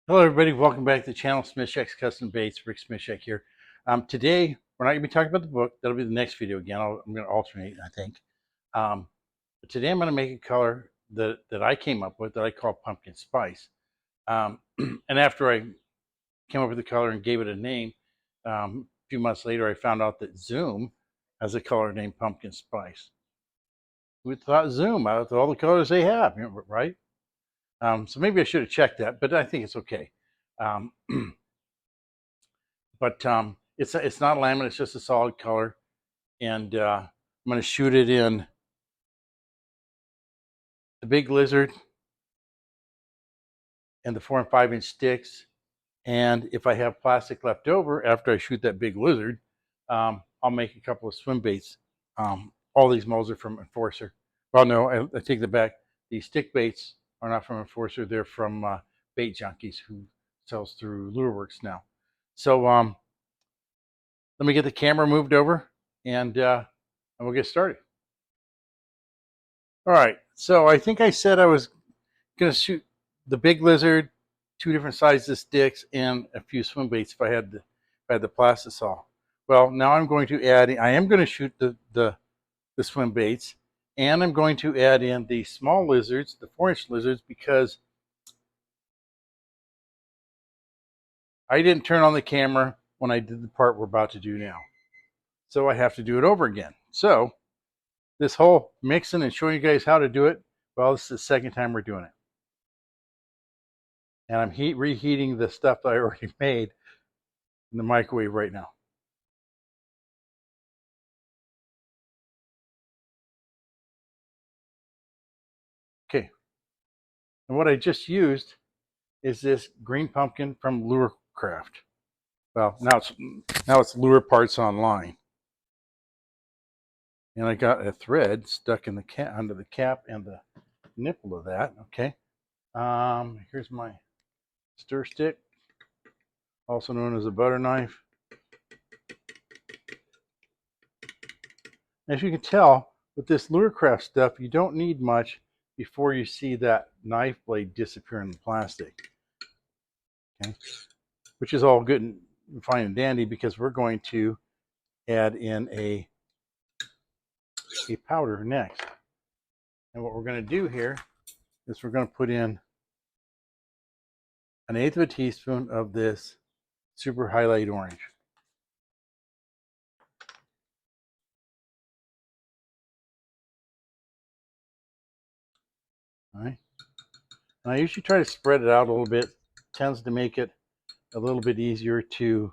Hello, everybody. Welcome back to the channel. Smishek's Custom Baits. Rick Smishek here. Today, we're not going to be talking about the book. That'll be the next video again. I'm going to alternate, I think. But today, I'm going to make a color that I came up with that I call pumpkin spice. And after I came up with the color and gave it a name, a few months later, I found out that Zoom has a color named pumpkin spice. Who thought Zoom out of all the colors they have, right? So maybe I should have checked that, but I think it's okay. Um, but it's not laminate; it's just a solid color, and I'm going to shoot it in the Big Lizard and the 4 and 5 inch sticks. And if I have plastic left over after I shoot that Big Lizard, I'll make a couple of swim baits. All these molds are from Enforcer. Well, no, I take that back. The stick baits are not from Enforcer; they're from Bait Junkies, who sells through Lureworks now. So let me get the camera moved over, and we'll get started. All right, so I think I said I was going to shoot the Big Lizard, 2 different sizes sticks, and a few swim baits if I had the plastisol. Well, now I'm going to add. I am going to shoot the swim baits, and I'm going to add in the small lizards, the 4-inch lizards, because I didn't turn on the camera when I did the part we're about to do now, so I have to do it over again. So this whole mixing and showing you guys how to do it, well, this is the second time we're doing it. And I'm reheating the stuff that I already made in the microwave right now. Okay, and what I just used is this green pumpkin from Lurecraft. Well, now it's Lure Parts Online. And I got a thread stuck in the under the cap and the nipple of that. Okay, here's my stir stick, also known as a butter knife. As you can tell, with this Lurecraft stuff, you don't need much before you see that knife blade disappear in the plastic. Okay, which is all good and fine and dandy because we're going to add in a powder next. And what we're going to do here is we're going to put in 1/8 of a teaspoon of this super highlight orange. All right. And I usually try to spread it out a little bit. It tends to make it a little bit easier to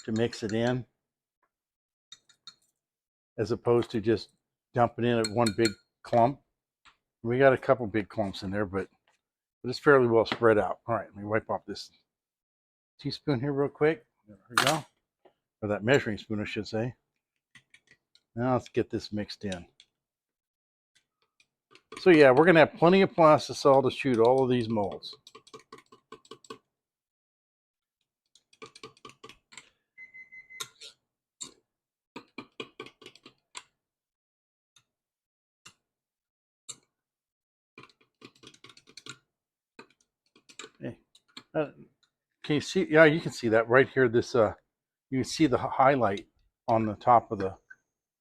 mix it in, as opposed to just dumping in at one big clump. We got a couple big clumps in there, but it's fairly well spread out. All right, let me wipe off this teaspoon here real quick. There we go. Or that measuring spoon, I should say. Now let's get this mixed in. So yeah, we're going to have plenty of plastisol to shoot all of these molds. Hey, can you see? Yeah, you can see that right here. This you can see the highlight on the top of the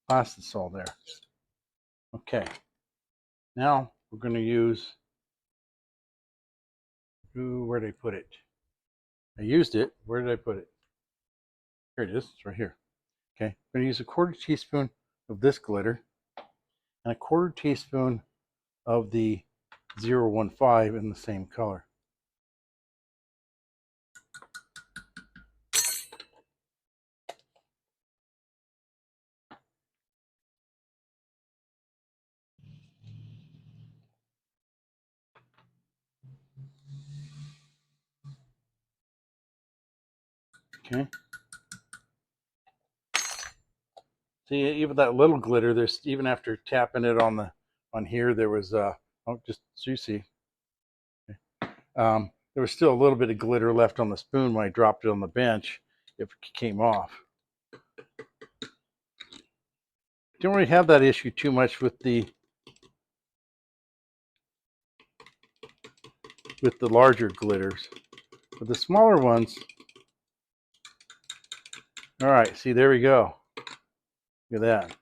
plastisol there. Okay, now we're going to use. Ooh, where did I put it? I used it. Where did I put it? Here it is. It's right here. Okay, I'm going to use a 1/4 teaspoon of this glitter and a 1/4 teaspoon of the 015 in the same color. Okay. See, even that little glitter, there's even after tapping it on here, there was just so you see, there was still a little bit of glitter left on the spoon when I dropped it on the bench. If it came off, don't really have that issue too much with the with the larger glitters. But the smaller ones, all right, see, there we go. Look at that.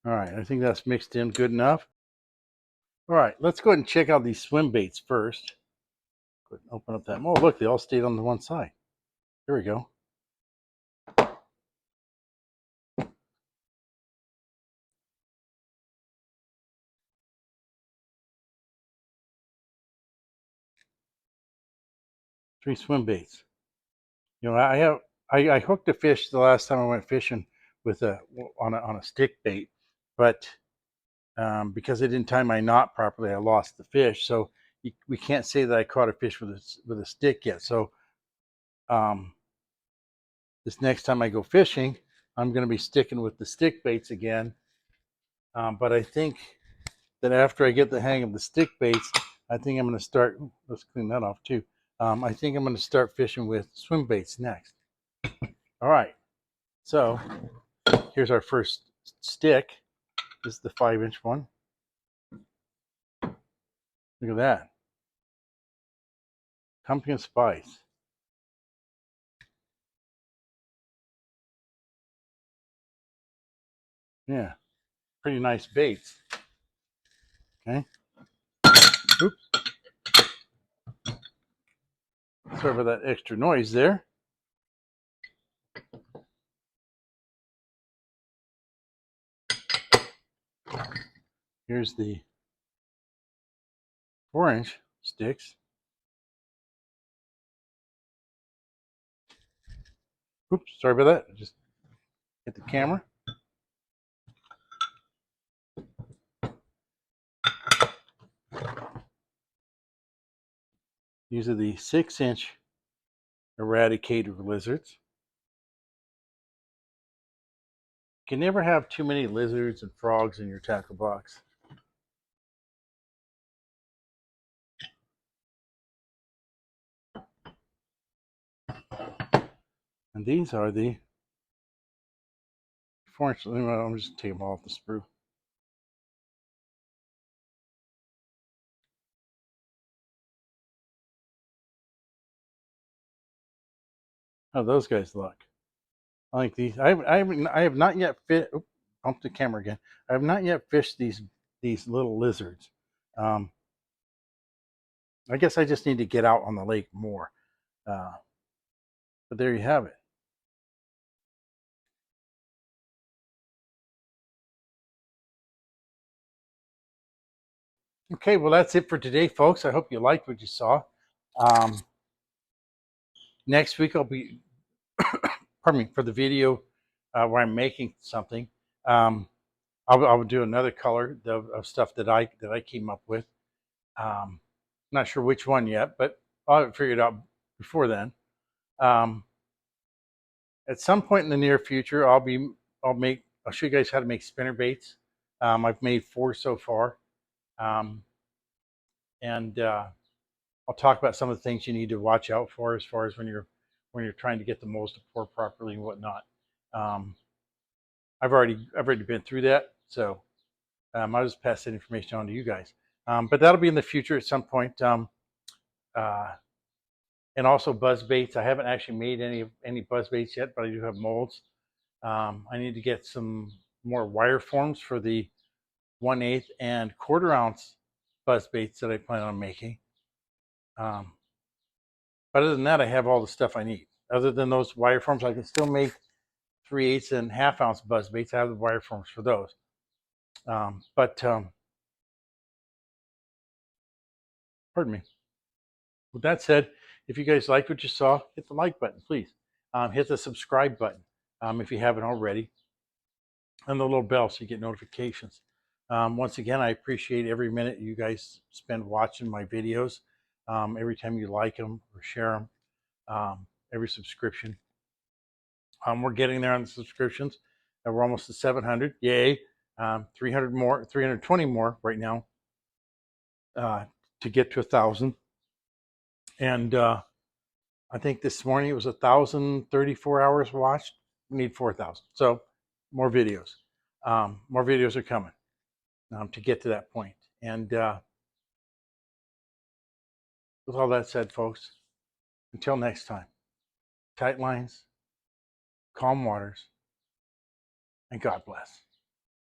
All right, I think that's mixed in good enough. All right, let's go ahead and check out these swim baits first. Go ahead and open up that. Oh, look, they all stayed on the one side. There we go. Three swim baits. You know, I hooked a fish the last time I went fishing with on a stick bait, but because I didn't tie my knot properly, I lost the fish. So we can't say that I caught a fish with a stick yet. So this next time I go fishing, I'm going to be sticking with the stick baits again. But I think that after I get the hang of the stick baits, I think I'm going to start. Let's clean that off too. I think I'm going to start fishing with swim baits next. All right. So here's our first stick. This is the 5-inch one. Look at that. Pumpkin spice. Yeah, pretty nice baits. Okay. Oops. Sorry about that extra noise there. Here's the 4-inch sticks. Oops, sorry about that. I just hit the camera. These are the 6-inch eradicator lizards. You can never have too many lizards and frogs in your tackle box. And these are the 4-inch. I'm just taking them off the sprue. How those guys look. I like these. I have not yet bumped the camera again. I have not yet fished these little lizards. I guess I just need to get out on the lake more. But there you have it. Okay, well, that's it for today, folks. I hope you liked what you saw. Next week, I'll be, pardon me, for the video where I'm making something. I'll do another color of stuff that I came up with. Not sure which one yet, but I'll figure it out before then. At some point in the near future, I'll show you guys how to make spinner baits. I've made 4 so far. And I'll talk about some of the things you need to watch out for as far as when you're trying to get the moles to pour properly and whatnot. I've already been through that, so I'll just pass that information on to you guys. But that'll be in the future at some point. And also buzz baits. I haven't actually made any buzz baits yet, but I do have molds. I need to get some more wire forms for the 1/8 and 1/4 ounce buzz baits that I plan on making. But other than that, I have all the stuff I need. Other than those wire forms, I can still make 3/8 and 1/2 ounce buzz baits. I have the wire forms for those. Pardon me. With that said, if you guys liked what you saw, hit the like button, please. Hit the subscribe button if you haven't already, and the little bell so you get notifications. Once again, I appreciate every minute you guys spend watching my videos. Every time you like them or share them, every subscription. We're getting there on the subscriptions. We're almost to 700. Yay! 300 more, 320 more right now to get to 1,000. And I think this morning it was 1,034 hours watched we need 4,000. So more videos. More videos are coming to get to that point. And with all that said, folks, until next time, tight lines, calm waters, and God bless.